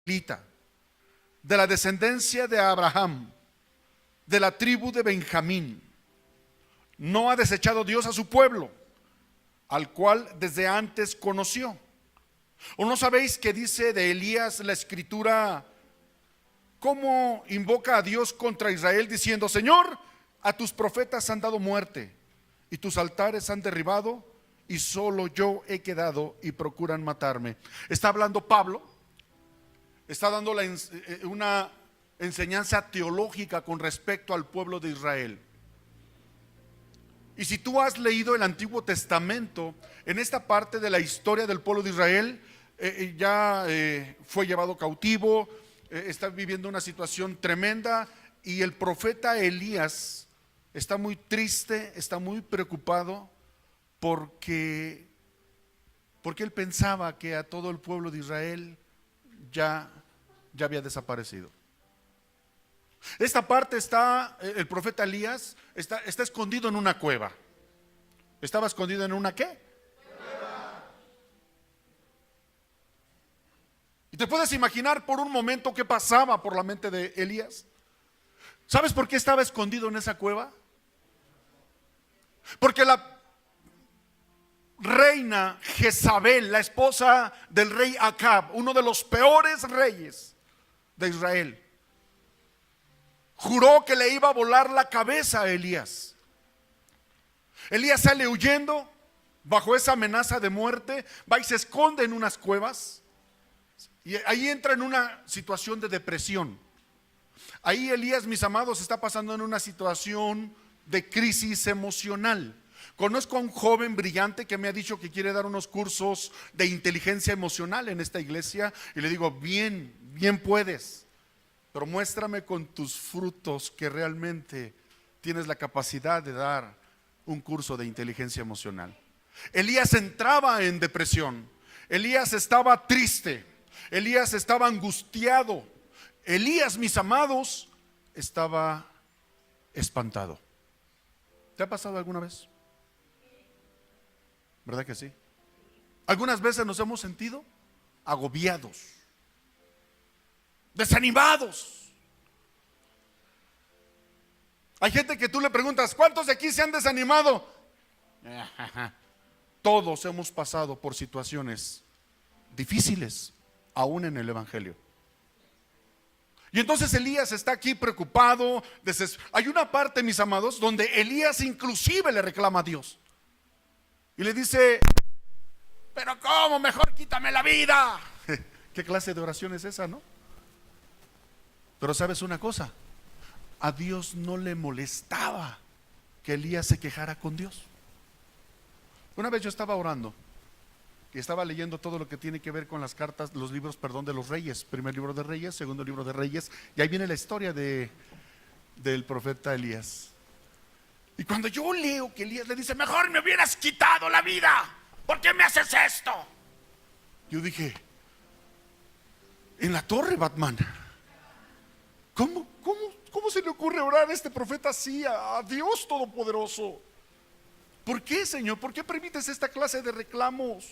de la descendencia de Abraham, de la tribu de Benjamín. No ha desechado Dios a su pueblo, al cual desde antes conoció. ¿O no sabéis que dice de Elías la escritura, cómo invoca a Dios contra Israel diciendo: Señor, a tus profetas han dado muerte y tus altares han derribado, y solo yo he quedado y procuran matarme? Está hablando Pablo, está dando una enseñanza teológica con respecto al pueblo de Israel. Y si tú has leído el Antiguo Testamento, en esta parte de la historia del pueblo de Israel, ya fue llevado cautivo, está viviendo una situación tremenda, y el profeta Elías está muy triste, está muy preocupado, porque él pensaba que a todo el pueblo de Israel ya había desaparecido. Esta parte está, el profeta Elías está escondido en una cueva. ¿Estaba escondido en una qué? Cueva. ¿Y te puedes imaginar por un momento qué pasaba por la mente de Elías? ¿Sabes por qué estaba escondido en esa cueva? Porque la reina Jezabel, la esposa del rey Acab, uno de los peores reyes de Israel, juró que le iba a volar la cabeza a Elías. Elías sale huyendo bajo esa amenaza de muerte, va y se esconde en unas cuevas, y ahí entra en una situación de depresión. Ahí Elías, mis amados, está pasando en una situación de crisis emocional. Conozco a un joven brillante que me ha dicho que quiere dar unos cursos de inteligencia emocional en esta iglesia, y le digo: bien puedes, pero muéstrame con tus frutos que realmente tienes la capacidad de dar un curso de inteligencia emocional. Elías entraba en depresión, Elías estaba triste, Elías estaba angustiado, Elías, mis amados, estaba espantado. ¿Te ha pasado alguna vez? ¿Verdad que sí? Algunas veces nos hemos sentido agobiados, desanimados. Hay gente que tú le preguntas: ¿cuántos de aquí se han desanimado? Todos hemos pasado por situaciones difíciles, aún en el evangelio. Y entonces Elías está aquí preocupado. Hay una parte, mis amados, donde Elías inclusive le reclama a Dios y le dice: pero ¿cómo? Mejor quítame la vida. ¿Qué clase de oración es esa, no? Pero ¿sabes una cosa? A Dios no le molestaba que Elías se quejara con Dios. Una vez yo estaba orando y estaba leyendo todo lo que tiene que ver con las cartas, los libros, perdón, de los reyes. Primer libro de Reyes, segundo libro de Reyes, y ahí viene la historia del profeta Elías. Y cuando yo leo que Elías le dice: mejor me hubieras quitado la vida, ¿por qué me haces esto? Yo dije: en la torre, Batman, ¿cómo se le ocurre orar a este profeta así, a Dios Todopoderoso? ¿Por qué, Señor? ¿Por qué permites esta clase de reclamos?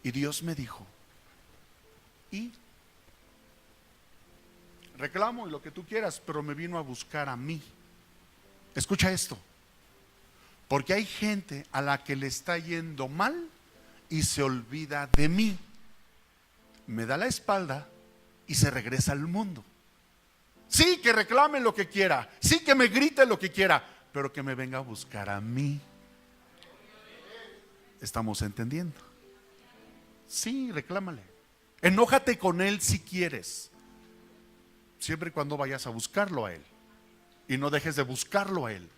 Y Dios me dijo: y reclamo y lo que tú quieras, pero me vino a buscar a mí. Escucha esto: porque hay gente a la que le está yendo mal y se olvida de mí, me da la espalda y se regresa al mundo. Sí, que reclame lo que quiera, sí, que me grite lo que quiera, pero que me venga a buscar a mí. ¿Estamos entendiendo? Sí, reclámale, enójate con él si quieres, siempre y cuando vayas a buscarlo a él y no dejes de buscarlo a él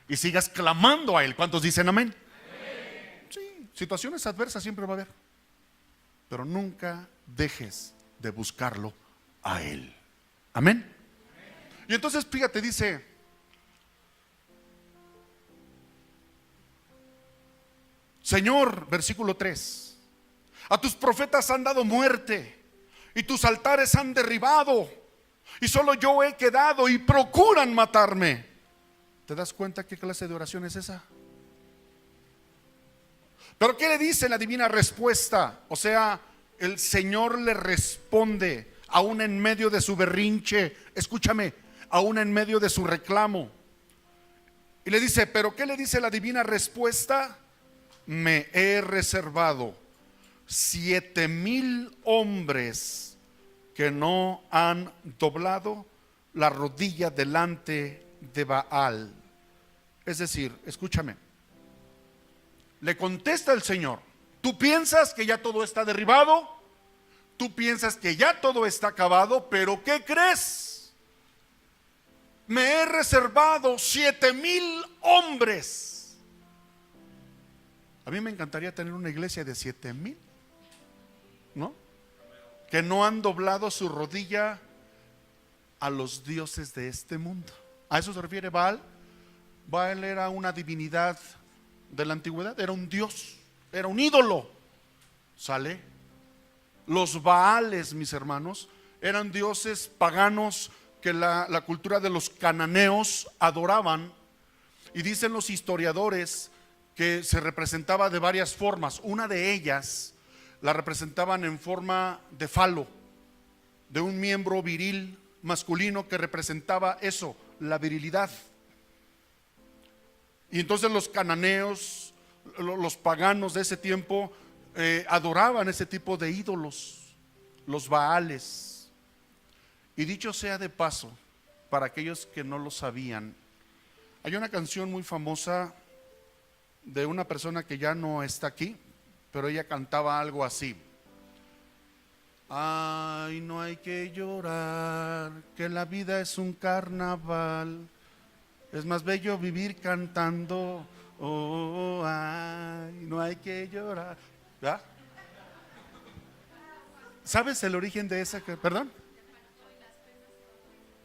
y sigas clamando a él. ¿Cuántos dicen amén? Sí, situaciones adversas siempre va a haber, pero nunca dejes de buscarlo a él. Amén. Y entonces fíjate, dice: Señor, versículo 3, a tus profetas han dado muerte y tus altares han derribado, y solo yo he quedado y procuran matarme. ¿Te das cuenta qué clase de oración es esa? Pero ¿qué le dice la divina respuesta? O sea, el Señor le responde, aún en medio de su berrinche, escúchame, aún en medio de su reclamo. Y le dice, ¿pero qué le dice la divina respuesta? Me he reservado 7,000 hombres que no han doblado la rodilla delante de Baal. Es decir, escúchame, le contesta el Señor, tú piensas que ya todo está derribado, tú piensas que ya todo está acabado, pero ¿qué crees? Me he reservado 7,000 hombres. A mí me encantaría tener una iglesia de 7,000, ¿no? Que no han doblado su rodilla a los dioses de este mundo. ¿A eso se refiere Baal? Baal era una divinidad de la antigüedad, era un dios, era un ídolo. ¿Sale? Los Baales, mis hermanos, eran dioses paganos que la cultura de los cananeos adoraban. Y dicen los historiadores que se representaba de varias formas. Una de ellas la representaban en forma de falo, de un miembro viril masculino que representaba eso, la virilidad. Y entonces los cananeos, los paganos de ese tiempo, adoraban ese tipo de ídolos, los Baales. Y dicho sea de paso, para aquellos que no lo sabían, hay una canción muy famosa de una persona que ya no está aquí, pero ella cantaba algo así: ay, no hay que llorar, que la vida es un carnaval, es más bello vivir cantando, oh, ay, no hay que llorar. ¿Ya? ¿Sabes el origen de esa? Perdón.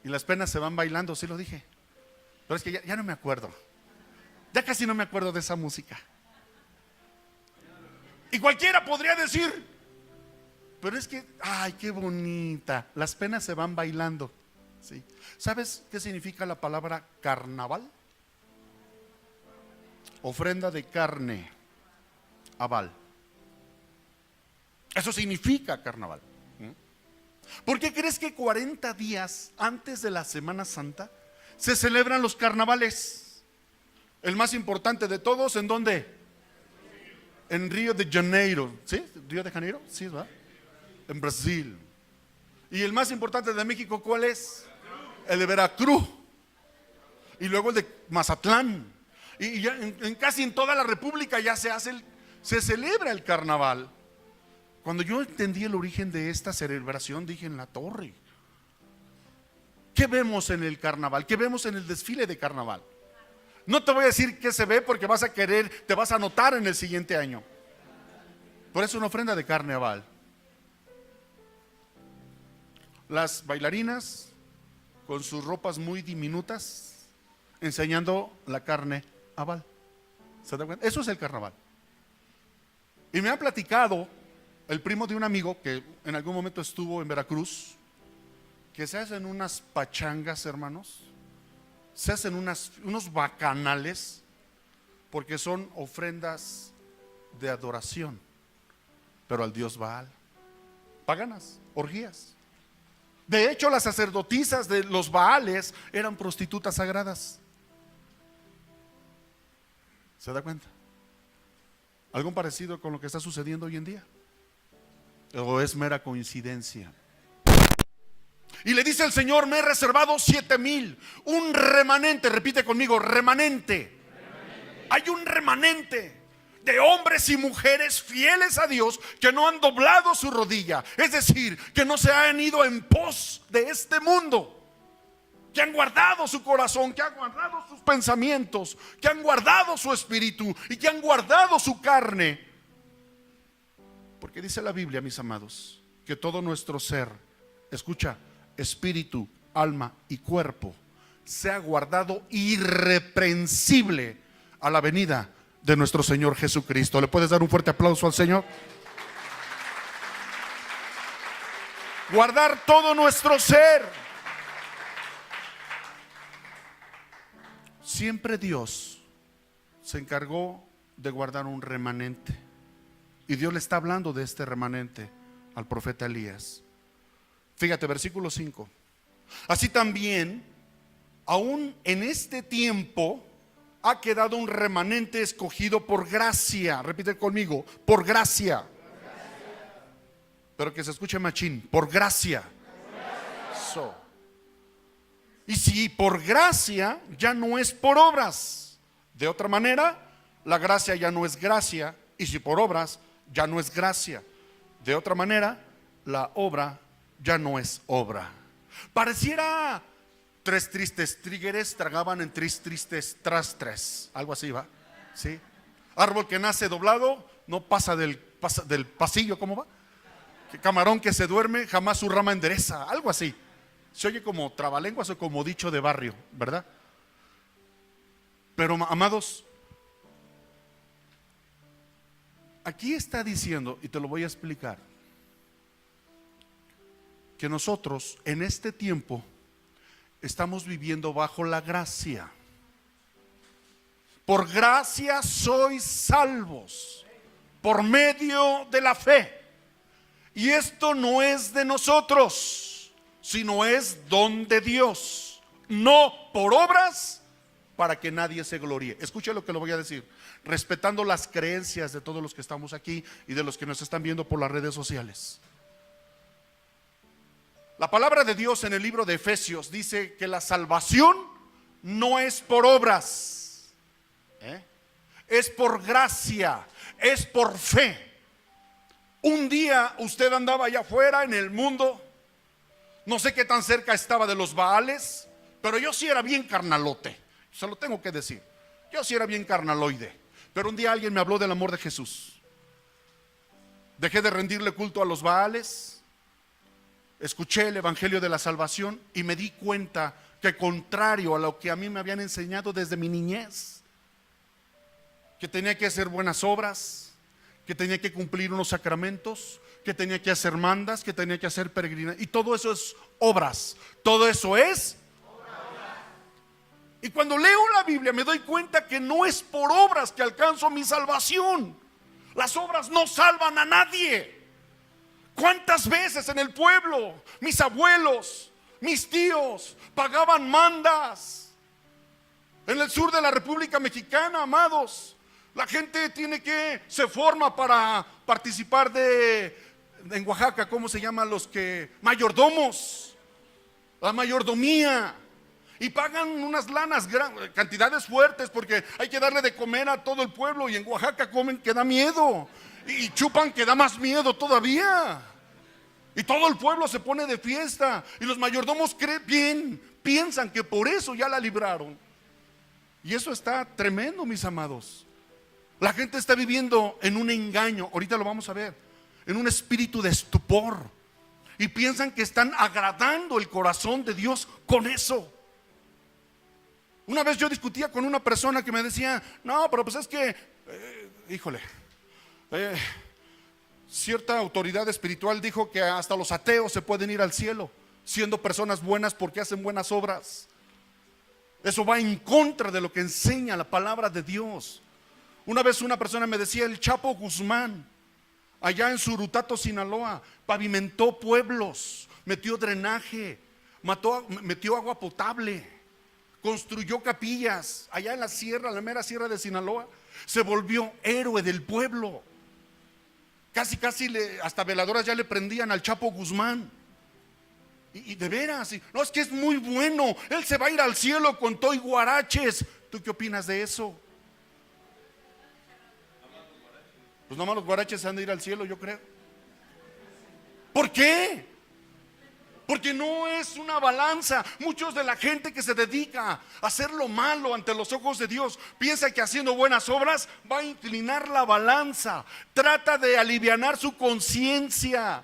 Y las penas se van bailando, sí lo dije. Pero es que ya no me acuerdo. Ya casi no me acuerdo de esa música. Y cualquiera podría decir, pero es que, ay, qué bonita. Las penas se van bailando. ¿Sí? ¿Sabes qué significa la palabra carnaval? Ofrenda de carne a Baal. Eso significa carnaval. ¿Por qué crees que 40 días antes de la Semana Santa se celebran los carnavales? El más importante de todos, ¿en dónde? En Río de Janeiro. ¿Sí? ¿Río de Janeiro? Sí, ¿verdad? En Brasil. ¿Y el más importante de México cuál es? El de Veracruz. Y luego el de Mazatlán. Y ya casi en toda la República ya se celebra el carnaval. Cuando yo entendí el origen de esta celebración, dije, en la torre, ¿qué vemos en el carnaval? ¿Qué vemos en el desfile de carnaval? No te voy a decir qué se ve porque vas a querer, te vas a anotar en el siguiente año. Por eso una ofrenda de carne a Baal. Las bailarinas con sus ropas muy diminutas enseñando la carne a Baal. ¿Se da cuenta? Eso es el carnaval. Y me han platicado el primo de un amigo que en algún momento estuvo en Veracruz, que se hacen unas pachangas, hermanos, se hacen unos bacanales, porque son ofrendas de adoración, pero al dios Baal, paganas, orgías. De hecho, las sacerdotisas de los Baales eran prostitutas sagradas. ¿Se da cuenta? ¿Algo parecido con lo que está sucediendo hoy en día? ¿O es mera coincidencia? Y le dice el Señor, me he reservado 7,000, un remanente, repite conmigo, remanente. Hay un remanente de hombres y mujeres fieles a Dios que no han doblado su rodilla, es decir, que no se han ido en pos de este mundo, que han guardado su corazón, que han guardado sus pensamientos, que han guardado su espíritu y que han guardado su carne. Porque dice la Biblia, mis amados, que todo nuestro ser, escucha, espíritu, alma y cuerpo, sea guardado irreprensible a la venida de nuestro Señor Jesucristo. ¿Le puedes dar un fuerte aplauso al Señor? Guardar todo nuestro ser. Siempre Dios se encargó de guardar un remanente. Y Dios le está hablando de este remanente al profeta Elías. Fíjate, versículo 5. Así también, aún en este tiempo, ha quedado un remanente escogido por gracia. Repite conmigo, por gracia. Pero que se escuche machín, por gracia. So. Y si por gracia, ya no es por obras. De otra manera, la gracia ya no es gracia. Y si por obras, ya no es gracia. De otra manera, la obra ya no es obra. Pareciera tres tristes trígueres tragaban en tres tristes trastres. Algo así va, ¿sí? Árbol que nace doblado no pasa del pasillo. ¿Cómo va? Camarón que se duerme jamás su rama endereza. Algo así. Se oye como trabalenguas o como dicho de barrio, ¿verdad? Pero amados, aquí está diciendo, y te lo voy a explicar, que nosotros en este tiempo estamos viviendo bajo la gracia. Por gracia sois salvos por medio de la fe. Y esto no es de nosotros, sino es don de Dios, no por obras, para que nadie se gloríe. Escuche lo que le voy a decir, respetando las creencias de todos los que estamos aquí y de los que nos están viendo por las redes sociales. La palabra de Dios en el libro de Efesios dice que la salvación no es por obras, es por gracia, es por fe. Un día usted andaba allá afuera en el mundo, no sé qué tan cerca estaba de los Baales, pero yo sí era bien carnalote, se lo tengo que decir. Yo sí era bien carnaloide, pero un día alguien me habló del amor de Jesús. Dejé de rendirle culto a los Baales, escuché el evangelio de la salvación y me di cuenta que, contrario a lo que a mí me habían enseñado desde mi niñez, que tenía que hacer buenas obras, que tenía que cumplir unos sacramentos, que tenía que hacer mandas, que tenía que hacer peregrinación, y todo eso es obras. Todo eso es obras. Y cuando leo la Biblia me doy cuenta que no es por obras que alcanzo mi salvación. Las obras no salvan a nadie. ¿Cuántas veces en el pueblo mis abuelos, mis tíos pagaban mandas? En el sur de la República Mexicana, amados, la gente se forma para participar en Oaxaca, ¿cómo se llaman los que? Mayordomos, la mayordomía. Y pagan unas lanas, cantidades fuertes, porque hay que darle de comer a todo el pueblo. Y en Oaxaca comen que da miedo, y chupan que da más miedo todavía. Y todo el pueblo se pone de fiesta. Y los mayordomos piensan que por eso ya la libraron. Y eso está tremendo, mis amados. La gente está viviendo en un engaño, ahorita lo vamos a ver, en un espíritu de estupor. Y piensan que están agradando el corazón de Dios con eso. Una vez yo discutía con una persona que me decía, no, pero pues es que, cierta autoridad espiritual dijo que hasta los ateos se pueden ir al cielo, siendo personas buenas porque hacen buenas obras. Eso va en contra de lo que enseña la palabra de Dios. Una vez una persona me decía, el Chapo Guzmán, allá en Surutato, Sinaloa, pavimentó pueblos, metió drenaje, metió agua potable, construyó capillas allá en la sierra, la mera sierra de Sinaloa. Se volvió héroe del pueblo. Casi hasta veladoras ya le prendían al Chapo Guzmán. Y de veras, no, es que es muy bueno, él se va a ir al cielo con todo y guaraches. ¿Tú qué opinas de eso? Pues nomás los guaraches se han de ir al cielo, yo creo. ¿Por qué? Porque no es una balanza. Muchos de la gente que se dedica a hacer lo malo ante los ojos de Dios piensa que haciendo buenas obras va a inclinar la balanza. Trata de alivianar su conciencia.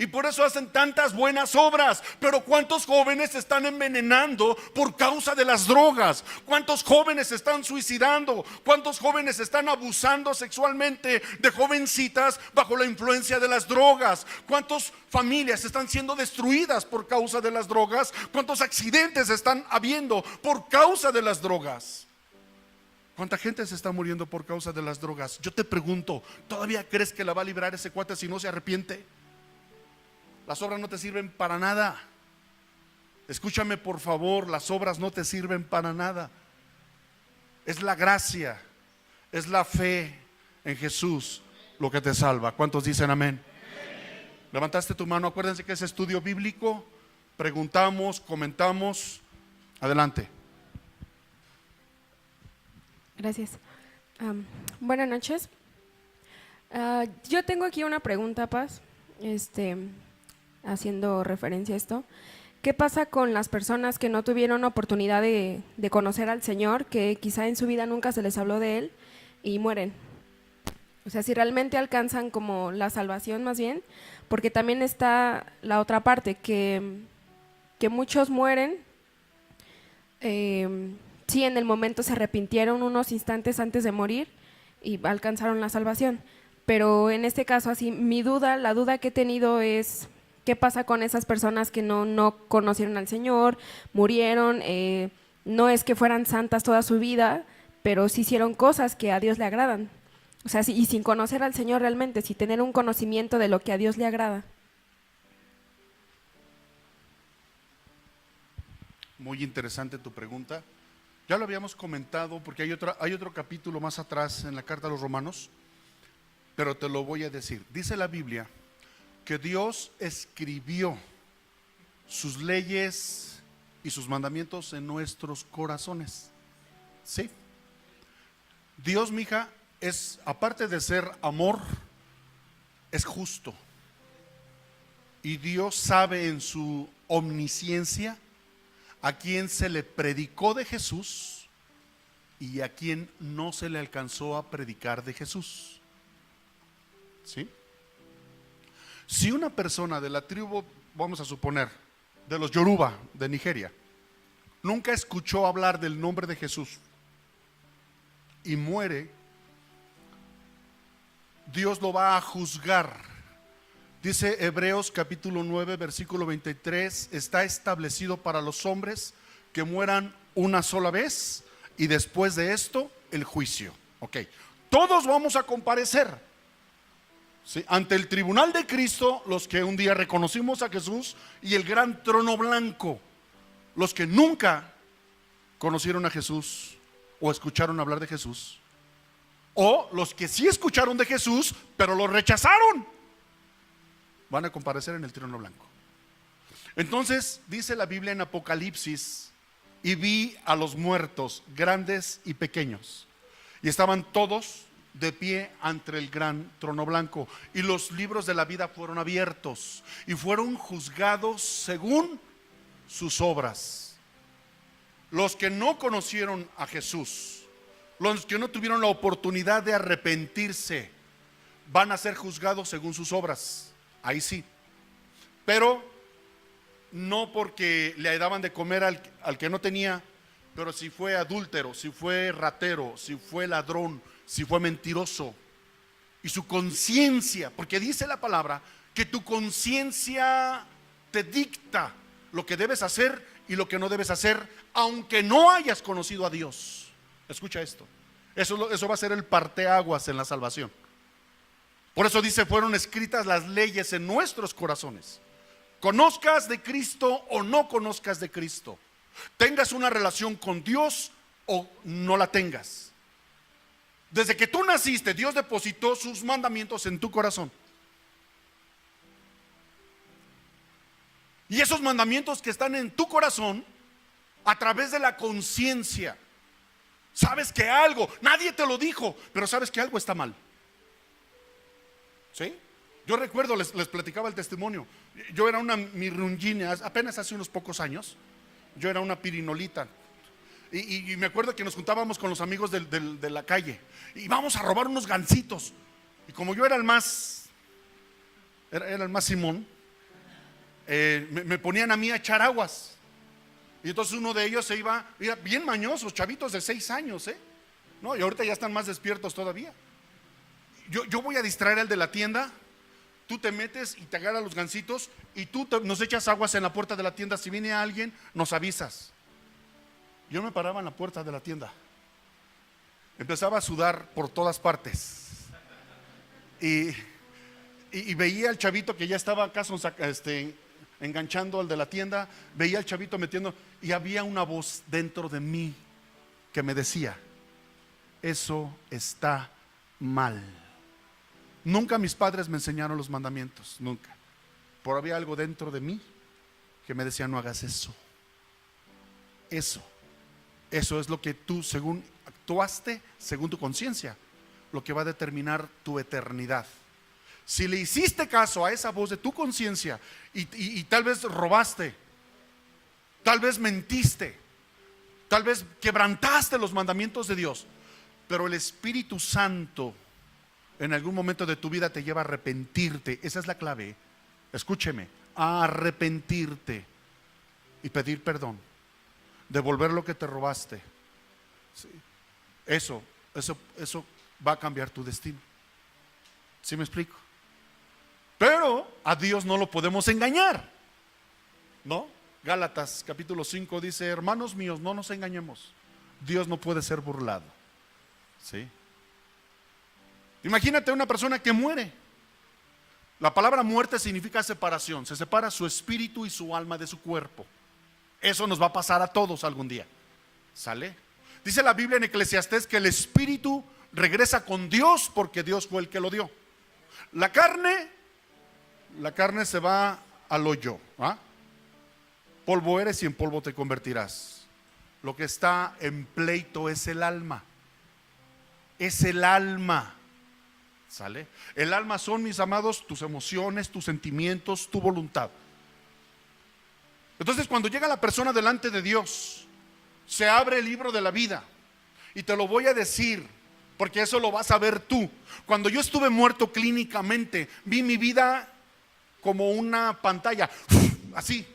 Y por eso hacen tantas buenas obras. Pero ¿cuántos jóvenes se están envenenando por causa de las drogas? ¿Cuántos jóvenes se están suicidando? ¿Cuántos jóvenes están abusando sexualmente de jovencitas bajo la influencia de las drogas? ¿Cuántas familias están siendo destruidas por causa de las drogas? ¿Cuántos accidentes están habiendo por causa de las drogas? ¿Cuánta gente se está muriendo por causa de las drogas? Yo te pregunto, ¿todavía crees que la va a librar ese cuate si no se arrepiente? Las obras no te sirven para nada. Escúchame por favor, las obras no te sirven para nada. Es la gracia, es la fe en Jesús lo que te salva. ¿Cuántos dicen amén? Levantaste tu mano, acuérdense que es estudio bíblico. Preguntamos, comentamos. Adelante. Gracias. Buenas noches. Yo tengo aquí una pregunta, Paz, haciendo referencia a esto. ¿Qué pasa con las personas que no tuvieron oportunidad de conocer al Señor, que quizá en su vida nunca se les habló de Él y mueren? O sea, si realmente alcanzan como la salvación más bien, porque también está la otra parte, que muchos mueren, sí, en el momento se arrepintieron unos instantes antes de morir y alcanzaron la salvación. Pero en este caso, así, la duda que he tenido es, ¿qué pasa con esas personas que no conocieron al Señor, murieron? No es que fueran santas toda su vida, pero sí hicieron cosas que a Dios le agradan. O sea, y sin conocer al Señor realmente, sin tener un conocimiento de lo que a Dios le agrada. Muy interesante tu pregunta. Ya lo habíamos comentado porque hay otro capítulo más atrás en la carta a los Romanos, pero te lo voy a decir. Dice la Biblia que Dios escribió sus leyes y sus mandamientos en nuestros corazones. ¿Sí? Dios, mija, aparte de ser amor, es justo. Y Dios sabe en su omnisciencia a quien se le predicó de Jesús y a quien no se le alcanzó a predicar de Jesús. ¿Sí? Si una persona de la tribu, vamos a suponer, de los Yoruba de Nigeria, nunca escuchó hablar del nombre de Jesús y muere, Dios lo va a juzgar. Dice Hebreos capítulo 9 versículo 23, está establecido para los hombres que mueran una sola vez y después de esto el juicio. Ok, todos vamos a comparecer, ¿sí?, ante el tribunal de Cristo, los que un día reconocimos a Jesús, y el gran trono blanco, los que nunca conocieron a Jesús o escucharon hablar de Jesús, o los que sí escucharon de Jesús pero lo rechazaron, van a comparecer en el trono blanco. Entonces dice la Biblia en Apocalipsis, y vi a los muertos, grandes y pequeños, y estaban todos de pie ante el gran trono blanco, y los libros de la vida fueron abiertos y fueron juzgados según sus obras. Los que no conocieron a Jesús, los que no tuvieron la oportunidad de arrepentirse, van a ser juzgados según sus obras. Ahí sí, pero no porque le daban de comer al que no tenía, pero si fue adúltero, si fue ratero, si fue ladrón, si fue mentiroso, y su conciencia, porque dice la palabra que tu conciencia te dicta lo que debes hacer y lo que no debes hacer, aunque no hayas conocido a Dios. Escucha esto, eso va a ser el parteaguas en la salvación. Por eso dice, fueron escritas las leyes en nuestros corazones. Conozcas de Cristo o no conozcas de Cristo, tengas una relación con Dios o no la tengas, desde que tú naciste, Dios depositó sus mandamientos en tu corazón. Y esos mandamientos que están en tu corazón, a través de la conciencia, sabes que algo, nadie te lo dijo, pero sabes que algo está mal. ¿Sí? Yo recuerdo, les platicaba el testimonio. Yo era una mirungina, apenas hace unos pocos años. Yo era una pirinolita. Y me acuerdo que nos juntábamos con los amigos de la calle y vamos a robar unos gansitos. Y como yo era el más Simón, me ponían a mí a echar aguas. Y entonces uno de ellos se iba bien mañosos, chavitos de 6 años, ¿no? Y ahorita ya están más despiertos todavía. Yo voy a distraer al de la tienda, tú te metes y te agarras los gansitos y tú nos echas aguas en la puerta de la tienda. Si viene alguien, nos avisas. Yo me paraba en la puerta de la tienda, empezaba a sudar por todas partes y y veía al chavito que ya estaba acá enganchando al de la tienda, veía al chavito metiendo, y había una voz dentro de mí que me decía: eso está mal. Nunca mis padres me enseñaron los mandamientos, nunca. Pero había algo dentro de mí que me decía: no hagas eso. Eso es lo que tú, según actuaste, según tu conciencia, lo que va a determinar tu eternidad. Si le hiciste caso a esa voz de tu conciencia y tal vez robaste, tal vez mentiste, tal vez quebrantaste los mandamientos de Dios, pero el Espíritu Santo en algún momento de tu vida te lleva a arrepentirte. Esa es la clave. Escúcheme, a arrepentirte y pedir perdón, devolver lo que te robaste. Sí. Eso va a cambiar tu destino. ¿Sí me explico? Pero a Dios no lo podemos engañar, ¿no? Gálatas capítulo 5 dice: hermanos míos, no nos engañemos, Dios no puede ser burlado. ¿Sí? Imagínate una persona que muere. La palabra muerte significa separación. Se separa su espíritu y su alma de su cuerpo. Eso nos va a pasar a todos algún día. ¿Sale? Dice la Biblia en Eclesiastés que el espíritu regresa con Dios porque Dios fue el que lo dio. La carne se va al hoyo, ¿ah? Polvo eres y en polvo te convertirás. Lo que está en pleito es el alma. Es el alma. ¿Sale? El alma son, mis amados, tus emociones, tus sentimientos, tu voluntad. Entonces, cuando llega la persona delante de Dios, se abre el libro de la vida. Y te lo voy a decir, porque eso lo vas a ver tú. Cuando yo estuve muerto clínicamente, vi mi vida como una pantalla, así,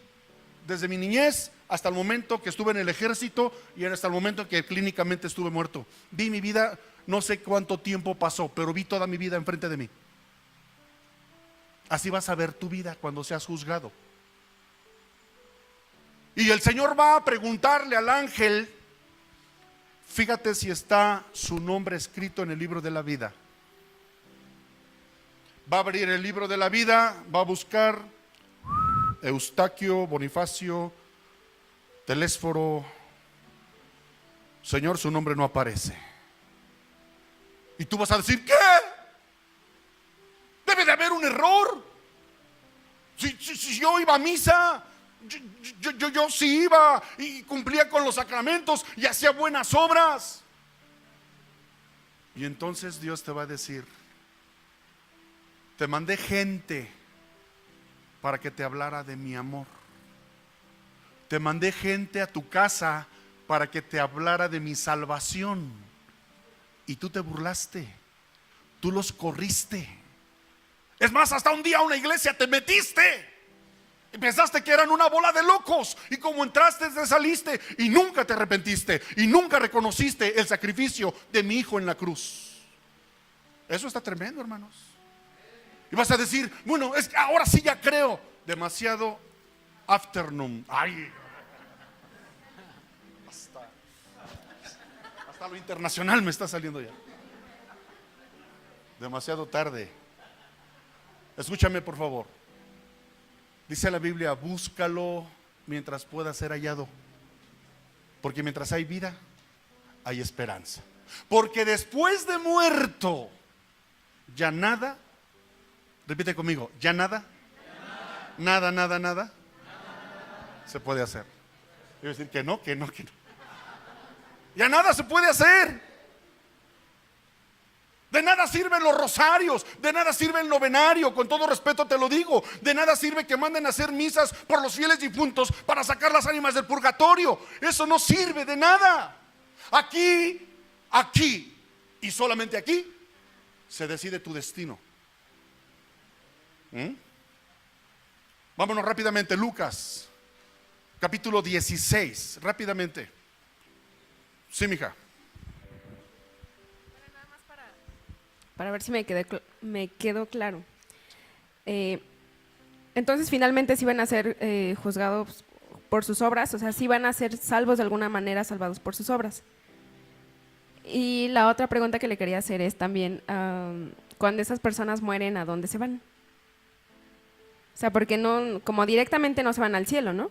desde mi niñez hasta el momento que estuve en el ejército y hasta el momento que clínicamente estuve muerto. Vi mi vida, no sé cuánto tiempo pasó, pero vi toda mi vida enfrente de mí. Así vas a ver tu vida cuando seas juzgado. Y el Señor va a preguntarle al ángel, fíjate si está su nombre escrito en el libro de la vida. Va a abrir el libro de la vida, va a buscar Eustaquio, Bonifacio, Telésforo. Señor, su nombre no aparece. Y tú vas a decir, ¿qué? Debe de haber un error. Si yo iba a misa, yo sí iba y cumplía con los sacramentos y hacía buenas obras. Y entonces Dios te va a decir, te mandé gente para que te hablara de mi amor. Te mandé gente a tu casa para que te hablara de mi salvación. Y tú te burlaste, tú los corriste. Es más, hasta un día a una iglesia te metiste y pensaste que eran una bola de locos, y como entraste te saliste y nunca te arrepentiste y nunca reconociste el sacrificio de mi hijo en la cruz. Eso está tremendo, hermanos. Y vas a decir, bueno, es que ahora sí ya creo. Demasiado afternoon. Ay, hasta lo internacional me está saliendo ya. Demasiado tarde. Escúchame, por favor. Dice la Biblia, búscalo mientras pueda ser hallado. Porque mientras hay vida, hay esperanza. Porque después de muerto, ya nada, repite conmigo, ya nada, nada se puede hacer. Quiero decir que no. Ya nada se puede hacer. De nada sirven los rosarios, de nada sirve el novenario, con todo respeto te lo digo. De nada sirve que manden a hacer misas por los fieles difuntos para sacar las ánimas del purgatorio. Eso no sirve de nada. Aquí y solamente aquí se decide tu destino. Vámonos rápidamente, Lucas capítulo 16, rápidamente. Sí, mija. Para ver si me quedó claro. Entonces, finalmente sí van a ser juzgados por sus obras, o sea, sí van a ser salvos de alguna manera, salvados por sus obras. Y la otra pregunta que le quería hacer es también, cuando esas personas mueren, ¿a dónde se van? O sea, porque no, como directamente no se van al cielo, ¿no?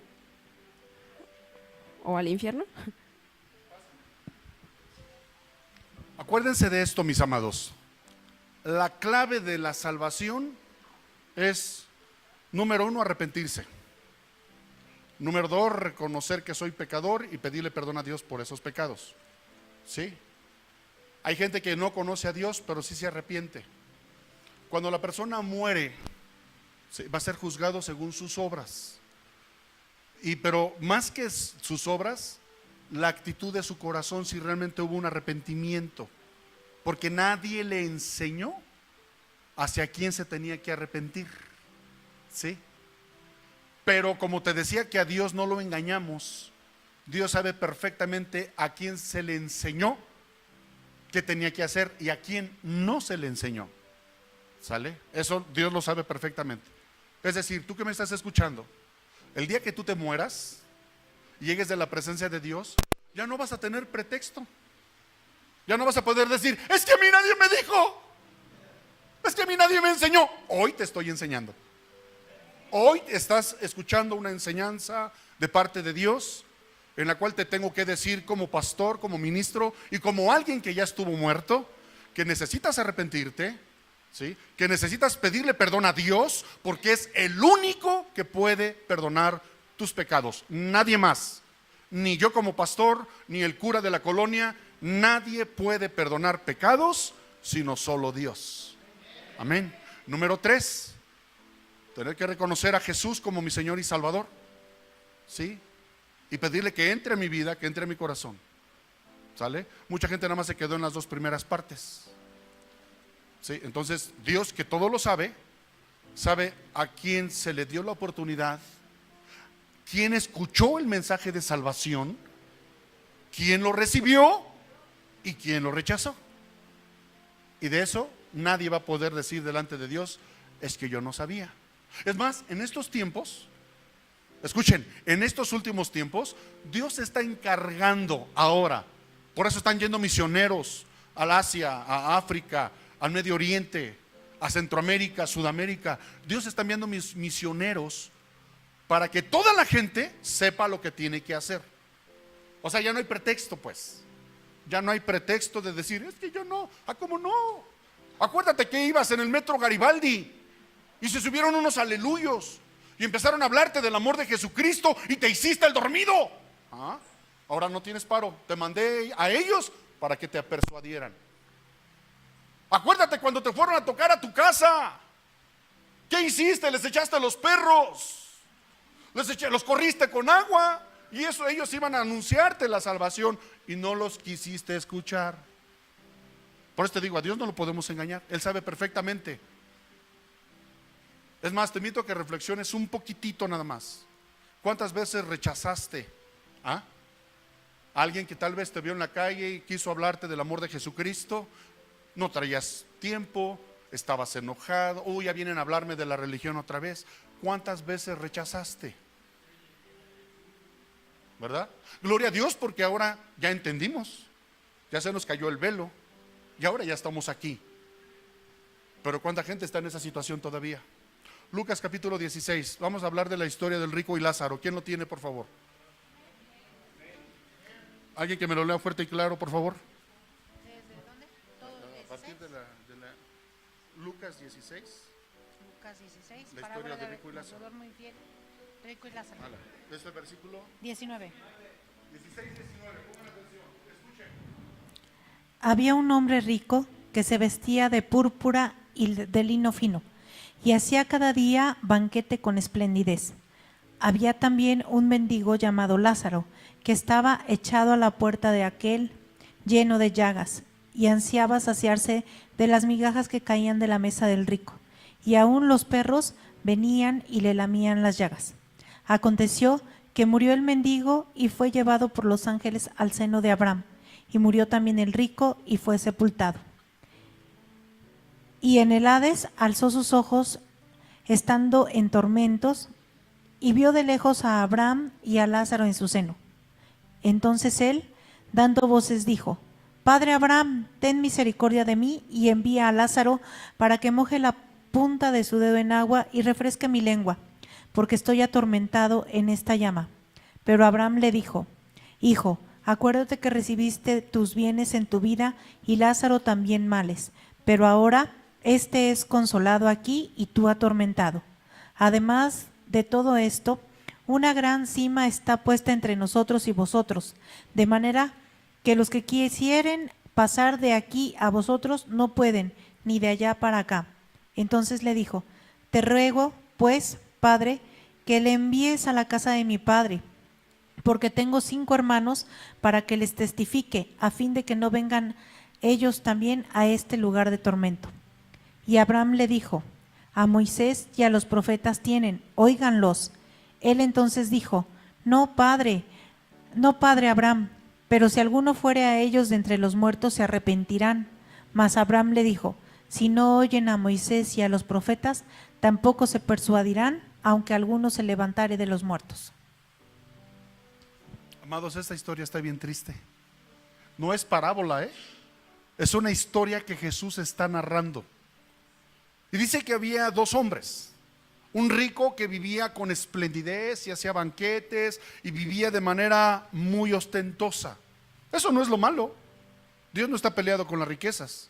O al infierno. Acuérdense de esto, mis amados. La clave de la salvación es, número 1, arrepentirse. Número 2, reconocer que soy pecador y pedirle perdón a Dios por esos pecados. ¿Sí? Hay gente que no conoce a Dios, pero sí se arrepiente. Cuando la persona muere, va a ser juzgado según sus obras. Pero más que sus obras, la actitud de su corazón, si realmente hubo un arrepentimiento. Porque nadie le enseñó hacia quién se tenía que arrepentir. ¿Sí? Pero como te decía que a Dios no lo engañamos, Dios sabe perfectamente a quién se le enseñó qué tenía que hacer y a quién no se le enseñó. ¿Sale? Eso Dios lo sabe perfectamente. Es decir, tú que me estás escuchando, el día que tú te mueras y llegues de la presencia de Dios, ya no vas a tener pretexto. Ya no vas a poder decir, es que a mí nadie me dijo, es que a mí nadie me enseñó. Hoy te estoy enseñando. Hoy estás escuchando una enseñanza de parte de Dios, en la cual te tengo que decir como pastor, como ministro y como alguien que ya estuvo muerto, que necesitas arrepentirte, ¿sí? Que necesitas pedirle perdón a Dios, porque es el único que puede perdonar tus pecados. Nadie más, ni yo como pastor, ni el cura de la colonia, nadie puede perdonar pecados, sino solo Dios. Amén. Número 3, tener que reconocer a Jesús como mi Señor y Salvador, ¿sí? Y pedirle que entre en mi vida, que entre en mi corazón. ¿Sale? Mucha gente nada más se quedó en las 2 primeras partes. ¿Sí? Entonces, Dios, que todo lo sabe, sabe a quién se le dio la oportunidad, quién escuchó el mensaje de salvación, quién lo recibió y quién lo rechazó. Y de eso nadie va a poder decir delante de Dios, es que yo no sabía. Es más, en estos tiempos, escuchen, en estos últimos tiempos, Dios se está encargando ahora. Por eso están yendo misioneros al Asia, a África, al Medio Oriente, a Centroamérica, Sudamérica. Dios está enviando misioneros para que toda la gente sepa lo que tiene que hacer. O sea, ya no hay pretexto, pues. Ya no hay pretexto de decir, es que yo no. ¿Cómo no? Acuérdate que ibas en el metro Garibaldi y se subieron unos aleluyos y empezaron a hablarte del amor de Jesucristo y te hiciste el dormido. Ahora no tienes paro. Te mandé a ellos para que te persuadieran. Acuérdate cuando te fueron a tocar a tu casa. ¿Qué hiciste? Les echaste a los perros, los corriste con agua, y eso ellos iban a anunciarte la salvación y no los quisiste escuchar. Por eso te digo, a Dios no lo podemos engañar. Él sabe perfectamente. Es más, te invito a que reflexiones un poquitito nada más. ¿Cuántas veces rechazaste a alguien que tal vez te vio en la calle y quiso hablarte del amor de Jesucristo? No traías tiempo, estabas enojado, ya vienen a hablarme de la religión otra vez. ¿Cuántas veces rechazaste? ¿Verdad? Gloria a Dios, porque ahora ya entendimos, ya se nos cayó el velo y ahora ya estamos aquí. Pero ¿cuánta gente está en esa situación todavía? Lucas capítulo 16, vamos a hablar de la historia del rico y Lázaro. ¿Quién lo tiene, por favor? Alguien que me lo lea fuerte y claro, por favor. ¿Desde dónde? A partir de la Lucas 16. Lucas 16, La parábola historia de del rico y Lázaro. deudor muy fiel, rico y Lázaro. Este versículo 19. 16, 19, pongan atención, escuchen. Había un hombre rico que se vestía de púrpura y de lino fino, y hacía cada día banquete con esplendidez. Había también un mendigo llamado Lázaro, que estaba echado a la puerta de aquel, lleno de llagas, y ansiaba saciarse de las migajas que caían de la mesa del rico, y aún los perros venían y le lamían las llagas. Aconteció que murió el mendigo y fue llevado por los ángeles al seno de Abraham, y murió también el rico y fue sepultado. Y en el Hades alzó sus ojos, estando en tormentos, y vio de lejos a Abraham y a Lázaro en su seno. Entonces él, dando voces, dijo: Padre Abraham, ten misericordia de mí y envía a Lázaro para que moje la punta de su dedo en agua y refresque mi lengua, porque estoy atormentado en esta llama. Pero Abraham le dijo: Hijo, acuérdate que recibiste tus bienes en tu vida y Lázaro también males, pero ahora este es consolado aquí y tú atormentado. Además de todo esto, una gran cima está puesta entre nosotros y vosotros, de manera que los que quisieren pasar de aquí a vosotros no pueden, ni de allá para acá. Entonces le dijo: Te ruego, pues, Padre, que le envíes a la casa de mi padre, porque tengo 5 hermanos, para que les testifique, a fin de que no vengan ellos también a este lugar de tormento. Y Abraham le dijo: A Moisés y a los profetas tienen, óiganlos. Él entonces dijo: No, padre Abraham, pero si alguno fuere a ellos de entre los muertos se arrepentirán. Mas Abraham le dijo: Si no oyen a Moisés y a los profetas, tampoco se persuadirán, aunque alguno se levantare de los muertos. Amados, esta historia está bien triste. No es parábola, es una historia que Jesús está narrando. Y dice que había 2 hombres. Un rico que vivía con esplendidez y hacía banquetes y vivía de manera muy ostentosa. Eso no es lo malo. Dios no está peleado con las riquezas.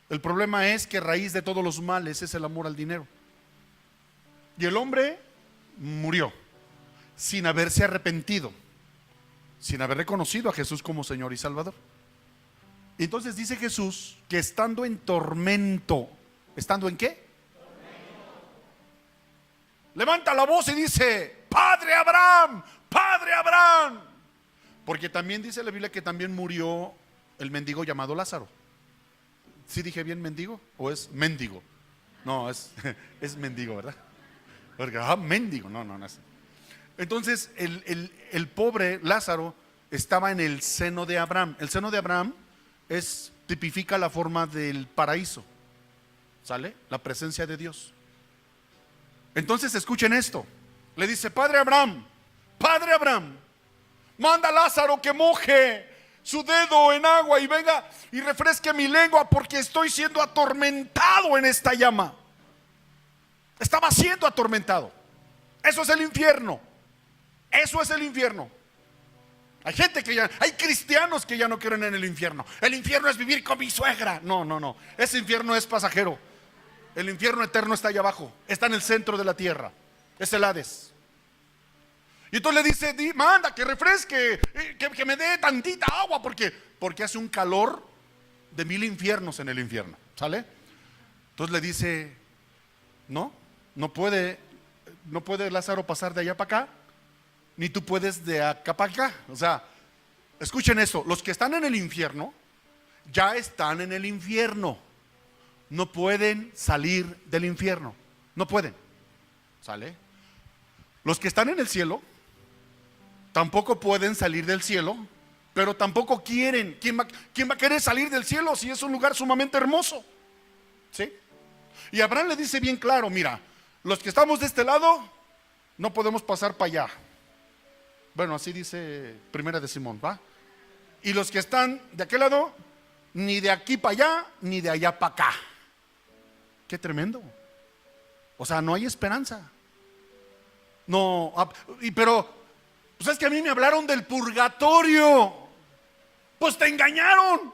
El problema es que raíz de todos los males es el amor al dinero. Y el hombre murió sin haberse arrepentido, sin haber reconocido a Jesús como Señor y Salvador. Y entonces dice Jesús que estando en tormento, ¿estando en qué? Levanta la voz y dice: Padre Abraham, Padre Abraham. Porque también dice la Biblia que también murió el mendigo llamado Lázaro. ¿Sí dije bien mendigo o es mendigo? No, es mendigo, ¿verdad? Porque mendigo, no es. Entonces el pobre Lázaro estaba en el seno de Abraham. El seno de Abraham tipifica la forma del paraíso, ¿sale? La presencia de Dios. Entonces escuchen esto. Le dice: Padre Abraham, manda a Lázaro que moje su dedo en agua y venga y refresque mi lengua, porque estoy siendo atormentado en esta llama. Estaba siendo atormentado. Eso es el infierno. Eso es el infierno. Hay cristianos que ya no quieren en el infierno. El infierno es vivir con mi suegra. No. Ese infierno es pasajero. El infierno eterno está allá abajo, está en el centro de la tierra, es el Hades. Y entonces le dice: manda que refresque, que me dé tantita agua, porque hace un calor de 1000 infiernos en el infierno, ¿sale? Entonces le dice: no puede Lázaro pasar de allá para acá, ni tú puedes de acá para acá. O sea, escuchen eso: los que están en el infierno ya están en el infierno. No pueden salir del infierno. No pueden. ¿Sale? Los que están en el cielo tampoco pueden salir del cielo, pero tampoco quieren. ¿Quién va a querer salir del cielo si es un lugar sumamente hermoso? ¿Sí? Y Abraham le dice bien claro: mira, los que estamos de este lado no podemos pasar para allá. Bueno, así dice Primera de Simón, ¿va? Y los que están de aquel lado, ni de aquí para allá, ni de allá para acá. Qué tremendo. O sea, no hay esperanza. No, pero pues es que a mí me hablaron del purgatorio. Pues te engañaron.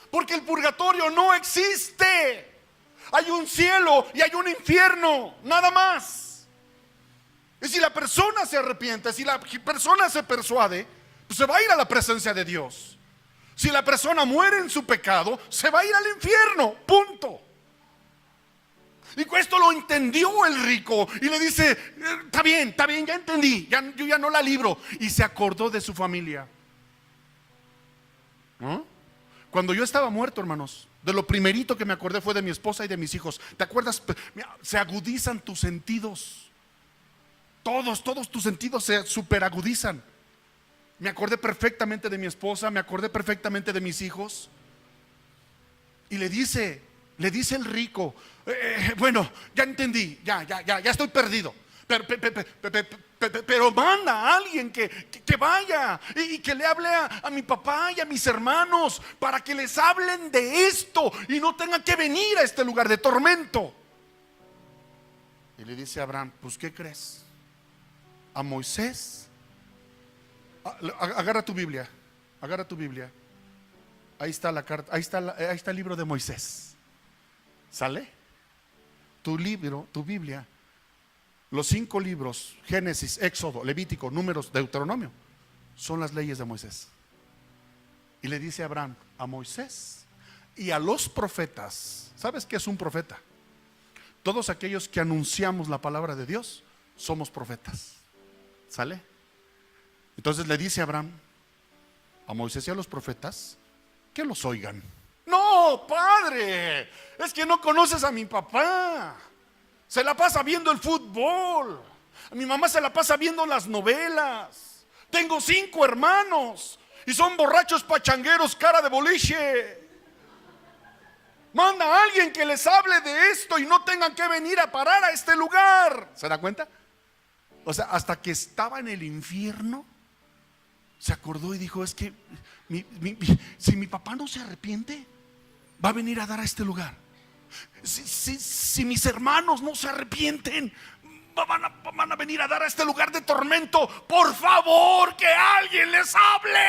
Porque el purgatorio no existe. Hay un cielo y hay un infierno, nada más. Y si la persona se arrepiente, si la persona se persuade, pues se va a ir a la presencia de Dios. Si la persona muere en su pecado, se va a ir al infierno, punto. Y esto lo entendió el rico y le dice: está bien, ya entendí, yo ya no la libro. Y se acordó de su familia. ¿No? Cuando yo estaba muerto, hermanos, de lo primerito que me acordé fue de mi esposa y de mis hijos. ¿Te acuerdas? Se agudizan tus sentidos. Todos tus sentidos se superagudizan. Me acordé perfectamente de mi esposa, me acordé perfectamente de mis hijos. Y le dice el rico: bueno, ya entendí, ya estoy perdido. Pero manda a alguien que vaya y que le hable a mi papá y a mis hermanos para que les hablen de esto y no tengan que venir a este lugar de tormento. Y le dice a Abraham, pues ¿qué crees? A Moisés, agarra tu Biblia, agarra tu Biblia. Ahí está la carta, ahí está el libro de Moisés. ¿Sale? Tu libro, tu Biblia. Los 5 libros, Génesis, Éxodo, Levítico, Números, Deuteronomio, son las leyes de Moisés. Y le dice a Abraham, a Moisés y a los profetas. ¿Sabes qué es un profeta? Todos aquellos que anunciamos la palabra de Dios somos profetas. ¿Sale? Entonces le dice a Abraham, a Moisés y a los profetas, que los oigan. No, padre, es que no conoces a mi papá. Se la pasa viendo el fútbol. Mi mamá se la pasa viendo las novelas. Tengo 5 hermanos y son borrachos pachangueros, cara de boliche. Manda a alguien que les hable de esto y no tengan que venir a parar a este lugar. ¿Se da cuenta? O sea, hasta que estaba en el infierno, se acordó y dijo, es que si mi papá no se arrepiente, va a venir a dar a este lugar. Si mis hermanos no se arrepienten, van a venir a dar a este lugar de tormento. Por favor, que alguien les hable.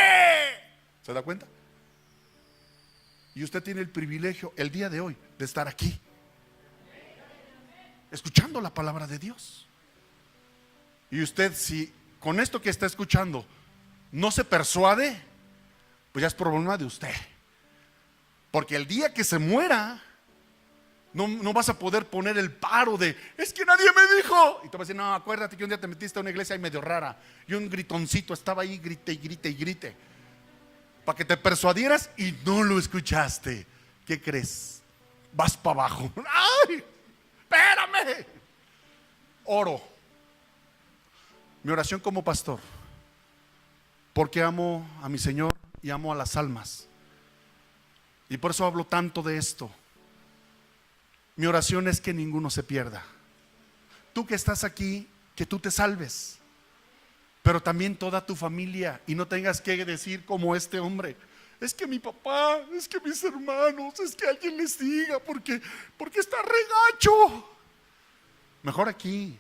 ¿Se da cuenta? Y usted tiene el privilegio el día de hoy de estar aquí, escuchando la palabra de Dios. Y usted, si con esto que está escuchando no se persuade, pues ya es problema de usted. Porque el día que se muera, no vas a poder poner el paro de, es que nadie me dijo. Y te vas a decir, no, acuérdate que un día te metiste a una iglesia ahí medio rara y un gritoncito estaba ahí, grite y grite y grite, para que te persuadieras y no lo escuchaste. ¿Qué crees? Vas para abajo. ¡Ay! Espérame. Oro. Mi oración como pastor, porque amo a mi Señor y amo a las almas, y por eso hablo tanto de esto. Mi oración es que ninguno se pierda. Tú que estás aquí, que tú te salves, pero también toda tu familia, y no tengas que decir como este hombre, es que mi papá, es que mis hermanos, es que alguien les diga, porque está regacho. Mejor aquí,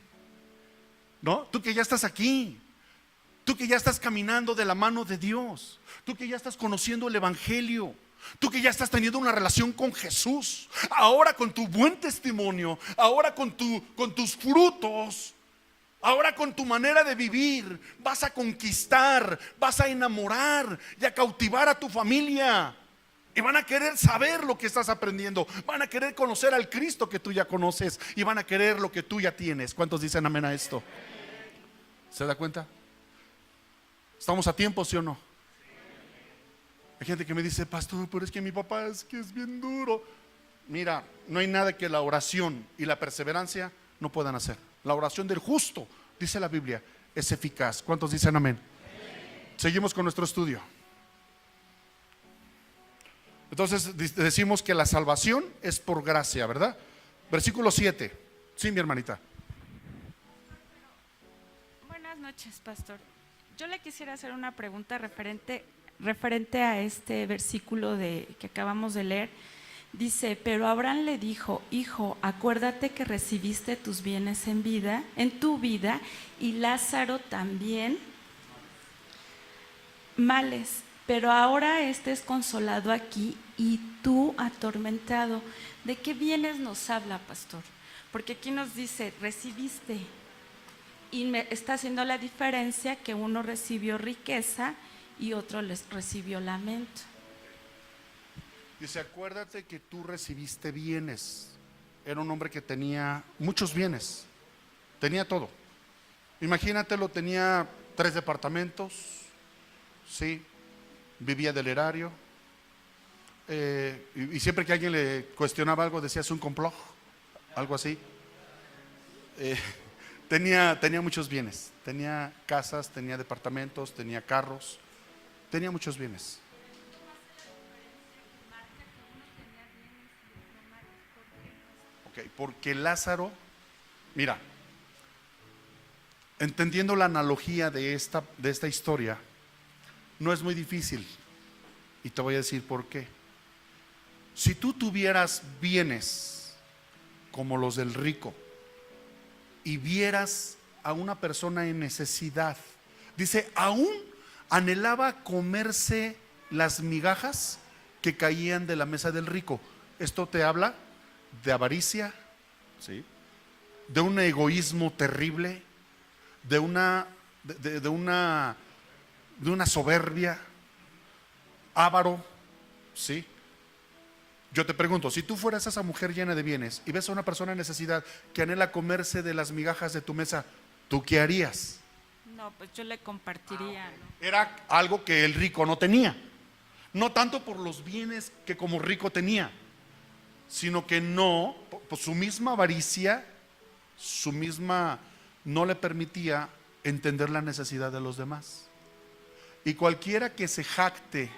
¿no? Tú que ya estás aquí, tú que ya estás caminando de la mano de Dios, tú que ya estás conociendo el Evangelio, tú que ya estás teniendo una relación con Jesús, ahora con tu buen testimonio, ahora con tus frutos, ahora con tu manera de vivir, vas a conquistar, vas a enamorar y a cautivar a tu familia. Y van a querer saber lo que estás aprendiendo, van a querer conocer al Cristo que tú ya conoces, y van a querer lo que tú ya tienes. ¿Cuántos dicen amén a esto? ¿Se da cuenta? ¿Estamos a tiempo, sí o no? Hay gente que me dice, pastor, pero es que mi papá es bien duro. Mira, no hay nada que la oración y la perseverancia no puedan hacer. La oración del justo, dice la Biblia, es eficaz. ¿Cuántos dicen amén? Seguimos con nuestro estudio. Entonces decimos que la salvación es por gracia, ¿verdad? Versículo 7. Sí, mi hermanita. Buenas noches, pastor. Yo le quisiera hacer una pregunta referente a este versículo que acabamos de leer. Dice, pero Abraham le dijo, hijo, acuérdate que recibiste tus bienes en tu vida, y Lázaro también males, pero ahora este es consolado aquí y tú atormentado. ¿De qué bienes nos habla, pastor? Porque aquí nos dice, recibiste, y me está haciendo la diferencia que uno recibió riqueza y otro recibió lamento. Dice, acuérdate que tú recibiste bienes. Era un hombre que tenía muchos bienes, tenía todo. Imagínatelo, tenía 3 departamentos, sí, vivía del erario, y siempre que alguien le cuestionaba algo decía, es un complot, algo así. Tenía muchos bienes, tenía casas, tenía departamentos, tenía carros, tenía muchos bienes. Ok, porque Lázaro, mira, entendiendo la analogía de esta historia, no es muy difícil. Y te voy a decir por qué. Si tú tuvieras bienes como los del rico y vieras a una persona en necesidad, dice, aún anhelaba comerse las migajas que caían de la mesa del rico. Esto te habla de avaricia, ¿sí?, de un egoísmo terrible, de una soberbia, avaro, ¿sí? Yo te pregunto, si tú fueras esa mujer llena de bienes y ves a una persona en necesidad que anhela comerse de las migajas de tu mesa, ¿tú qué harías? No, pues yo le compartiría, ¿no? Era algo que el rico no tenía. No tanto por los bienes que como rico tenía, sino que no, por su misma avaricia, no le permitía entender la necesidad de los demás. Y cualquiera que se jacte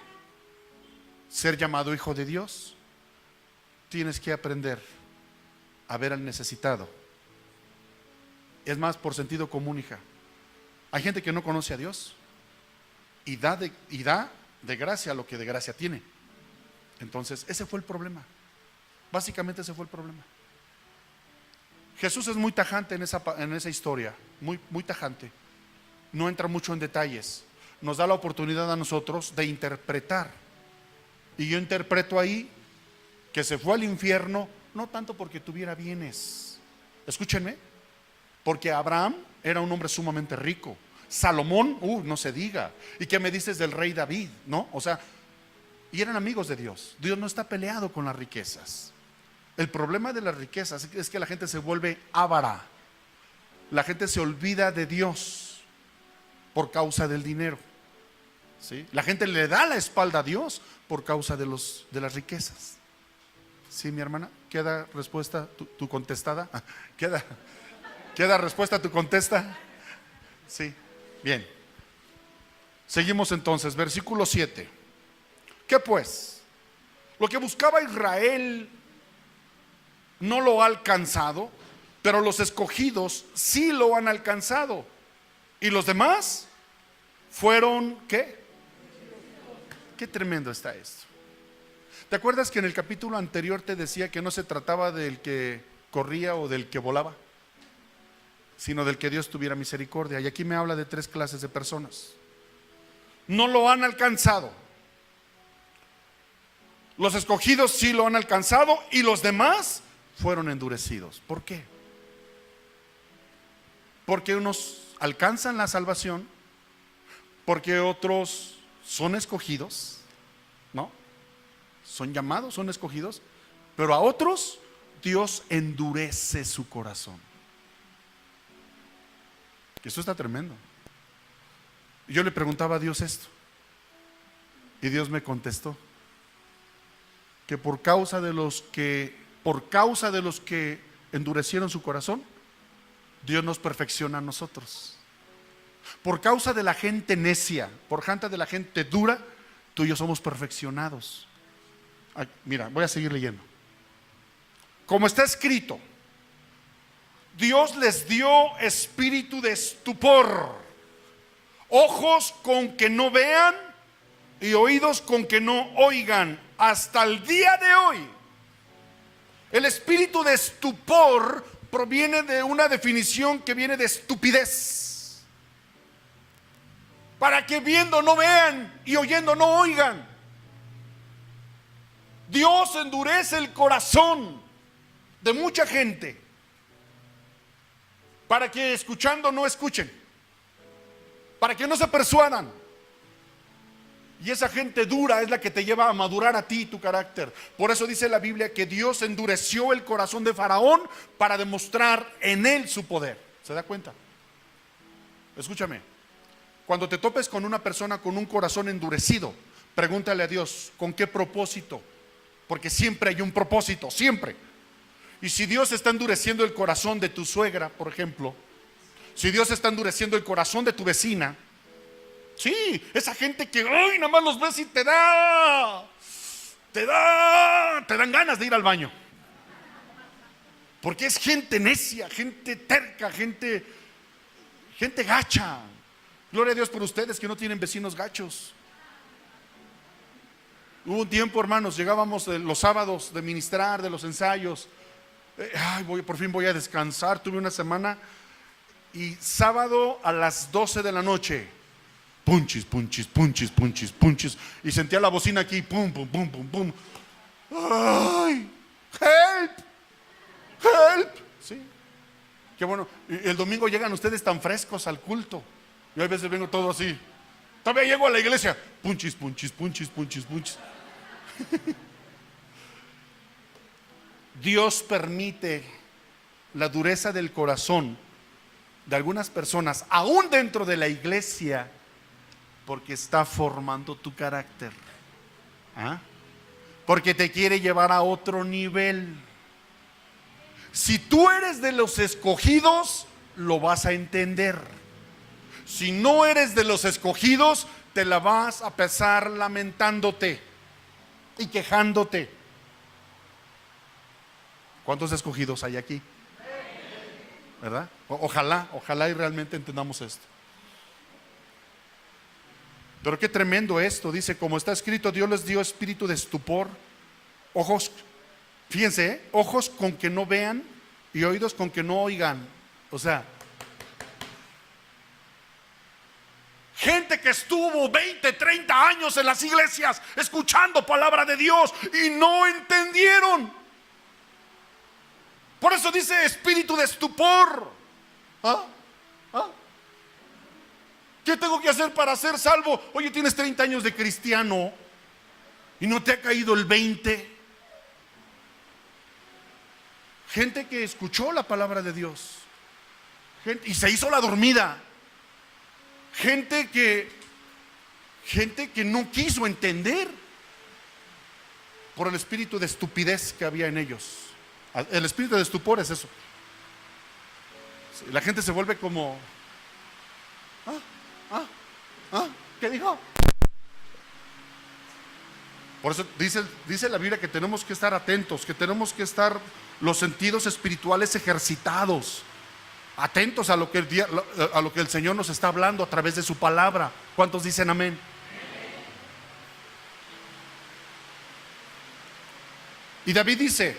ser llamado hijo de Dios, tienes que aprender a ver al necesitado. Es más, por sentido común, hija. Hay gente que no conoce a Dios y da de gracia lo que de gracia tiene. Entonces, ese fue el problema. Básicamente ese fue el problema. Jesús es muy tajante en esa historia, muy tajante. No entra mucho en detalles. Nos da la oportunidad a nosotros de interpretar. Y yo interpreto ahí que se fue al infierno, no tanto porque tuviera bienes. Escúchenme, porque Abraham era un hombre sumamente rico. Salomón, no se diga. ¿Y qué me dices del rey David? ¿No? O sea, y eran amigos de Dios. Dios no está peleado con las riquezas. El problema de las riquezas es que la gente se vuelve avara. La gente se olvida de Dios por causa del dinero, ¿sí? La gente le da la espalda a Dios por causa de las riquezas. ¿Sí, mi hermana? ¿Queda respuesta tu contestada? ¿Queda respuesta tu contesta? Sí. Bien. Seguimos entonces, versículo 7. ¿Qué pues? Lo que buscaba Israel no lo ha alcanzado, pero los escogidos sí lo han alcanzado. ¿Y los demás fueron qué? Qué tremendo está esto. ¿Te acuerdas que en el capítulo anterior te decía que no se trataba del que corría o del que volaba, sino del que Dios tuviera misericordia? Y aquí me habla de 3 clases de personas. No lo han alcanzado. Los escogidos sí lo han alcanzado y los demás fueron endurecidos. ¿Por qué? Porque unos alcanzan la salvación, porque otros son escogidos, ¿no? Son llamados, son escogidos, pero a otros Dios endurece su corazón. Eso está tremendo. Yo le preguntaba a Dios esto y Dios me contestó que por causa de los que endurecieron su corazón, Dios nos perfecciona a nosotros. Por causa de la gente necia, por causa de la gente dura, tú y yo somos perfeccionados. Ay, mira, voy a seguir leyendo. Como está escrito, Dios les dio espíritu de estupor, ojos con que no vean y oídos con que no oigan, hasta el día de hoy. El espíritu de estupor proviene de una definición que viene de estupidez. Para que viendo no vean y oyendo no oigan. Dios endurece el corazón de mucha gente para que escuchando no escuchen, para que no se persuadan. Y esa gente dura es la que te lleva a madurar a ti tu carácter. Por eso dice la Biblia que Dios endureció el corazón de Faraón para demostrar en él su poder. ¿Se da cuenta? Escúchame. Cuando te topes con una persona con un corazón endurecido, pregúntale a Dios, ¿con qué propósito? Porque siempre hay un propósito, siempre. Y si Dios está endureciendo el corazón de tu suegra, por ejemplo, si Dios está endureciendo el corazón de tu vecina, sí, esa gente que ay, nada más los ves y te dan ganas de ir al baño. Porque es gente necia, gente terca, gente gente gacha. Gloria a Dios por ustedes que no tienen vecinos gachos. Hubo un tiempo, hermanos, llegábamos los sábados de ministrar, de los ensayos. Por fin voy a descansar. Tuve una semana y sábado a las 12 de la noche, punchis, punchis, punchis, punchis, punchis, y sentía la bocina aquí, pum, pum, pum, pum, pum. ¡Ay! ¡Help! ¡Help! Sí. Qué bueno. Y el domingo llegan ustedes tan frescos al culto. Yo a veces vengo todo así. Todavía llego a la iglesia. Punchis, punchis, punchis, punchis, punchis. Dios permite la dureza del corazón de algunas personas, aún dentro de la iglesia, porque está formando tu carácter. ¿Ah? Porque te quiere llevar a otro nivel. Si tú eres de los escogidos, lo vas a entender. Si no eres de los escogidos, te la vas a pasar lamentándote y quejándote. ¿Cuántos escogidos hay aquí? ¿Verdad? Ojalá y realmente entendamos esto. Pero qué tremendo esto. Dice, como está escrito, Dios les dio espíritu de estupor, ojos, fíjense, ojos con que no vean y oídos con que no oigan. O sea, gente que estuvo 20, 30 años en las iglesias escuchando palabra de Dios y no entendieron. Por eso dice espíritu de estupor. ¿Qué tengo que hacer para ser salvo? Oye, tienes 30 años de cristiano y no te ha caído el 20. Gente que escuchó la palabra de Dios y se hizo la dormida. Gente que no quiso entender por el espíritu de estupidez que había en ellos. El espíritu de estupor es eso. La gente se vuelve como, ¿qué dijo? Por eso dice la Biblia que tenemos que estar atentos, que tenemos que estar los sentidos espirituales ejercitados, atentos a lo que el Señor nos está hablando a través de su palabra. ¿Cuántos dicen amén? Y David dice,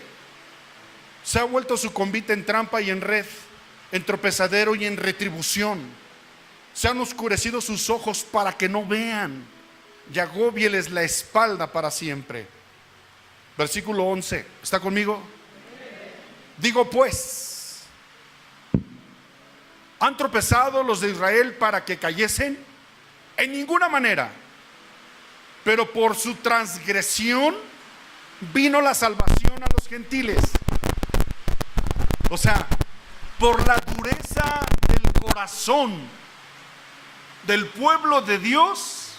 se ha vuelto su convite en trampa y en red, en tropezadero y en retribución. Se han oscurecido sus ojos para que no vean, y agóbieles la espalda para siempre. Versículo 11, ¿está conmigo? Digo pues, ¿han tropezado los de Israel para que cayesen? En ninguna manera. Pero por su transgresión vino la salvación a los gentiles. O sea, por la dureza del corazón del pueblo de Dios,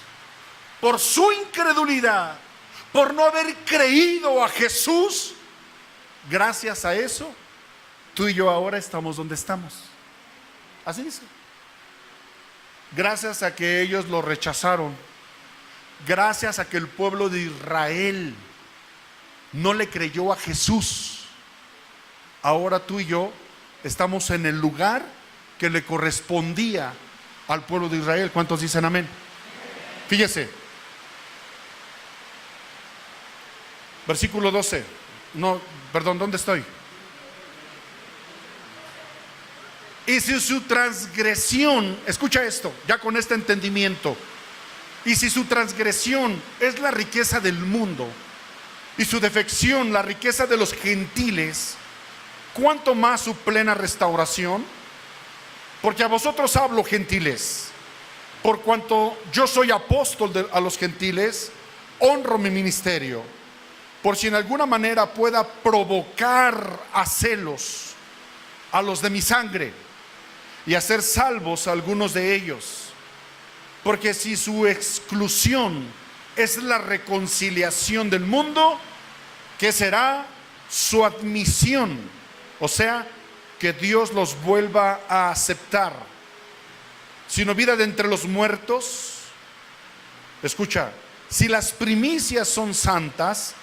por su incredulidad, por no haber creído a Jesús, gracias a eso, tú y yo ahora estamos donde estamos. Así dice. Gracias a que ellos lo rechazaron, gracias a que el pueblo de Israel no le creyó a Jesús, ahora tú y yo estamos en el lugar que le correspondía al pueblo de Israel. ¿Cuántos dicen amén? Fíjese, versículo 12. No, perdón, ¿dónde estoy? Y si su transgresión, escucha esto, ya con este entendimiento, y si su transgresión es la riqueza del mundo y su defección la riqueza de los gentiles, ¿cuánto más su plena restauración? Porque a vosotros hablo, gentiles, por cuanto yo soy apóstol a los gentiles, honro mi ministerio, por si en alguna manera pueda provocar a celos a los de mi sangre y hacer salvos a algunos de ellos. Porque si su exclusión es la reconciliación del mundo, ¿qué será su admisión? O sea, que Dios los vuelva a aceptar. Sino vida de entre los muertos. Escucha, si las primicias son santas,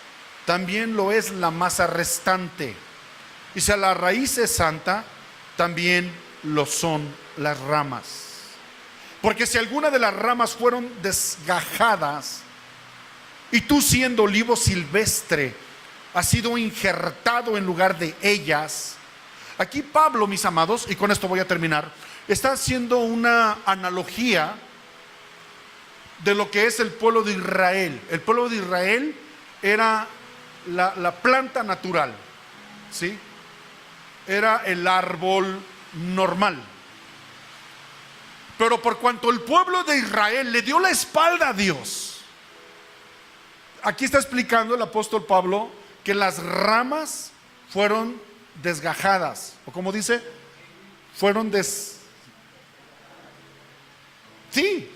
también lo es la masa restante. Y si la raíz es santa, también lo son las ramas. Porque si alguna de las ramas fueron desgajadas, y tú siendo olivo silvestre, has sido injertado en lugar de ellas. Aquí Pablo, mis amados, y con esto voy a terminar, está haciendo una analogía de lo que es el pueblo de Israel. El pueblo de Israel era la planta natural, ¿sí? Era el árbol normal. Pero por cuanto el pueblo de Israel le dio la espalda a Dios, aquí está explicando el apóstol Pablo que las ramas fueron desgajadas, o como dice, fueron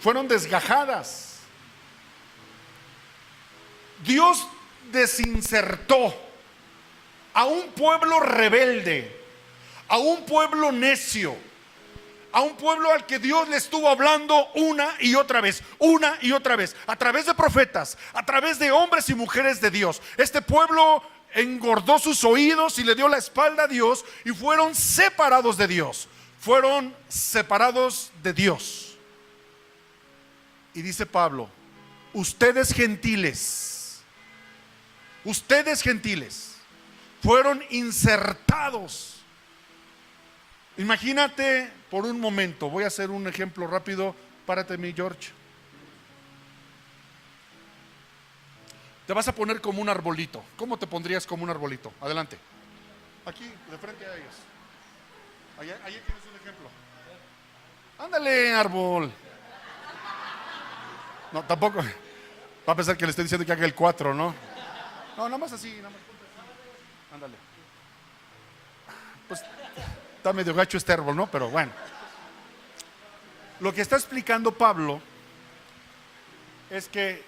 fueron desgajadas. Dios desinsertó a un pueblo rebelde, a un pueblo necio, a un pueblo al que Dios le estuvo hablando una y otra vez, a través de profetas, a través de hombres y mujeres de Dios. Este pueblo engordó sus oídos y le dio la espalda a Dios y fueron separados de Dios. Fueron separados de Dios. Y dice Pablo, ustedes gentiles, fueron insertados. Imagínate por un momento, voy a hacer un ejemplo rápido. Párate, mi George. Te vas a poner como un arbolito. ¿Cómo te pondrías como un arbolito? Adelante. Aquí, de frente a ellos. Allí tienes un ejemplo. Ándale, árbol. No, tampoco. Va a pensar que le estoy diciendo que haga el 4, ¿no? No, nada más así, nada más. Ándale. Pues está medio gacho este árbol, ¿no? Pero bueno. Lo que está explicando Pablo es que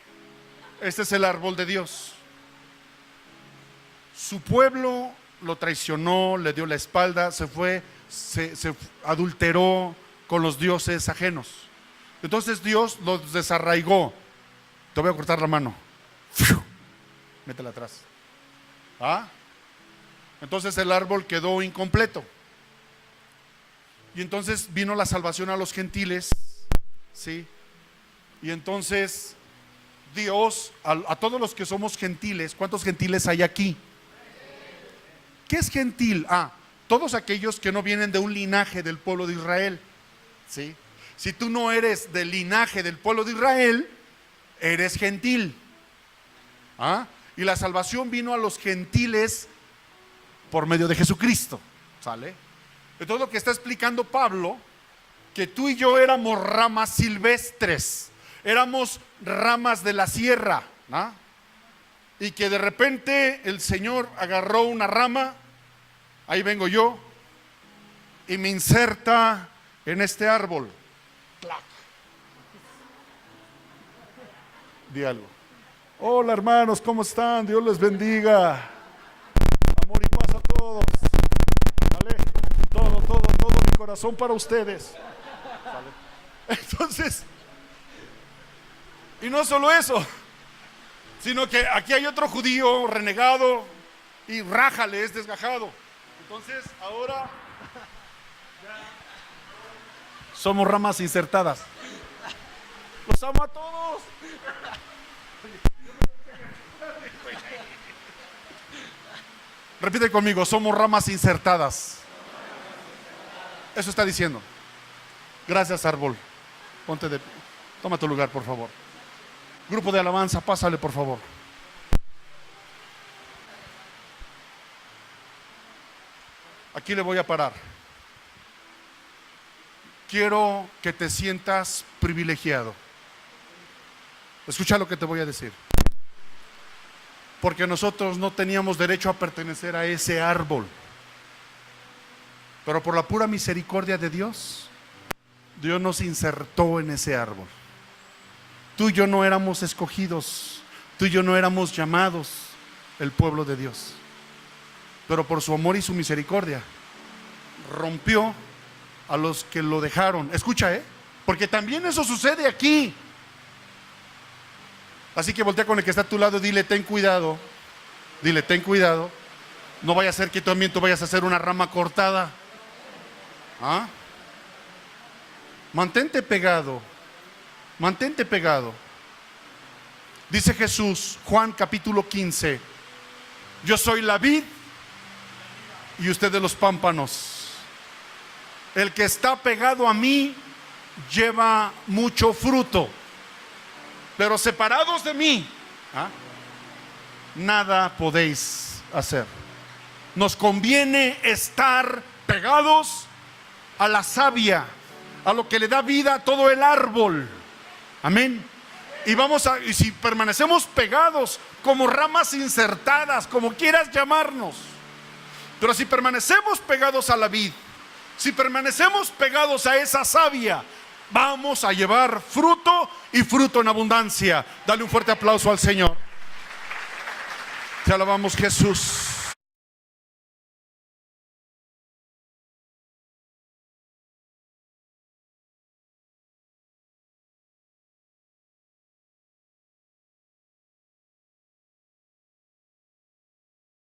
este es el árbol de Dios. Su pueblo lo traicionó, le dio la espalda, se adulteró con los dioses ajenos. Entonces Dios los desarraigó. Te voy a cortar la mano. Métela atrás. Entonces el árbol quedó incompleto. Y entonces vino la salvación a los gentiles, ¿sí? Y entonces Dios, a todos los que somos gentiles, ¿cuántos gentiles hay aquí? ¿Qué es gentil? Todos aquellos que no vienen de un linaje del pueblo de Israel, ¿sí? Si tú no eres del linaje del pueblo de Israel, eres gentil. Y la salvación vino a los gentiles por medio de Jesucristo, ¿sale? Entonces lo que está explicando Pablo, que tú y yo éramos ramas silvestres, éramos ramas de la sierra, y que de repente el Señor agarró una rama, ahí vengo yo, y me inserta en este árbol. ¡Clac! Di algo. Hola hermanos, ¿cómo están? Dios les bendiga. Amor y paz a todos. ¿Vale? Todo mi corazón para ustedes. ¿Vale? Entonces, y no solo eso, sino que aquí hay otro judío renegado y rájale, es desgajado. Entonces, ahora somos ramas insertadas. Los amo a todos. Repite conmigo, somos ramas insertadas. Eso está diciendo. Gracias, árbol. Toma tu lugar, por favor. Grupo de alabanza, pásale, por favor. Aquí le voy a parar. Quiero que te sientas privilegiado. Escucha lo que te voy a decir. Porque nosotros no teníamos derecho a pertenecer a ese árbol. Pero por la pura misericordia de Dios, Dios nos insertó en ese árbol. Tú y yo no éramos escogidos, tú y yo no éramos llamados el pueblo de Dios. Pero por su amor y su misericordia, rompió a los que lo dejaron. Escucha, porque también eso sucede aquí. Así que voltea con el que está a tu lado y dile, ten cuidado. Dile, ten cuidado. No vaya a ser que también tú vayas a hacer una rama cortada. Mantente pegado. Mantente pegado. Dice Jesús, Juan capítulo 15, yo soy la vid y ustedes los pámpanos. El que está pegado a mí lleva mucho fruto, pero separados de mí, nada podéis hacer. Nos conviene estar pegados a la savia, a lo que le da vida a todo el árbol. Amén. Y si permanecemos pegados como ramas insertadas, como quieras llamarnos, pero si permanecemos pegados a la vid, si permanecemos pegados a esa savia, vamos a llevar fruto y fruto en abundancia. Dale un fuerte aplauso al Señor. Te alabamos, Jesús.